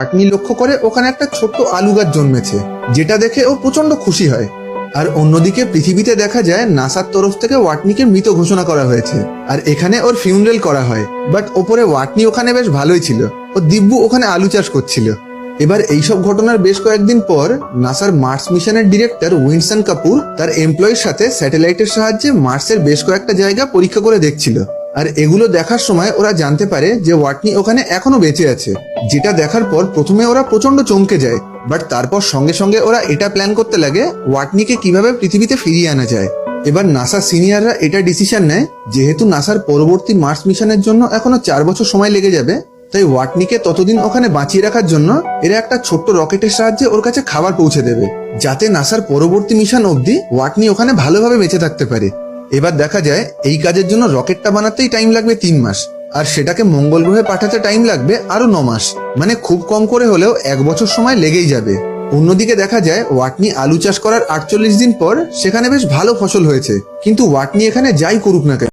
Watney লক্ষ্য করে ওখানে একটা ছোট্ট আলু গাছ জন্মেছে, যেটা দেখে ও প্রচন্ড খুশি হয়। আর অন্যদিকে পৃথিবীতে দেখা যায় নাসার তরফ থেকে ওয়াটনিকে মৃত ঘোষণা করা হয়েছে, আর এখানে ওর ফিউনারেল করা হয়। বাট ওপরে ওয়াটনি ওখানে বেশ ভালোই ছিল, ও দিব্যু ওখানে আলু চাষ করছিল। এবার এইসব ঘটনার বেশ কয়েকদিন পর নাসার মার্স মিশনের ডিরেক্টর উইনসন কাপুর তার এমপ্লয়ির সাথে স্যাটেলাইটের সাহায্যে মার্সের বেশ কয়েকটা জায়গা পরীক্ষা করে দেখছিল। আর এগুলো দেখার সময় ওরা জানতে পারে যে ওয়াটনি ওখানে এখনো বেঁচে আছে, যেটা দেখার পর প্রথমে ওরা প্রচন্ড চমকে যায়। বাট তারপর সঙ্গে সঙ্গে ওরা এটা প্ল্যান করতে লাগে ওয়াটনিকে কিভাবে পৃথিবীতে ফিরিয়ে আনা যায়। এবার নাসা সিনিয়ররা এটা ডিসিশন নেয়, যেহেতু নাসার পরবর্তী মার্স মিশনের জন্য এখনো 4 বছর সময় লেগে যাবে, তাই ওয়াটনিকে ততদিন ওখানে বাঁচিয়ে রাখার জন্য এরা একটা ছোট্ট রকেটের সাহায্যে ওর কাছে খাবার পৌঁছে দেবে, যাতে নাসার পরবর্তী মিশন অবধি ওয়াটনি ওখানে ভালোভাবে বেঁচে থাকতে পারে। এবার দেখা যায় এই কাজের জন্য রকেটটা বানাতেই টাইম লাগবে 3 মাস, আর সেটাকে মঙ্গল গ্রহে পাঠাতে টাইম লাগবে আরো 9 মাস। মানে খুব কম করে হলেও 1 বছর সময় লেগেই যাবে। অন্যদিকে দেখা যায় ওয়াটনি আলু চাষ করার 48 দিন পর সেখানে বেশ ভালো ফসল হয়েছে, কিন্তু ওয়াটনি এখানে যাই করুক না কেন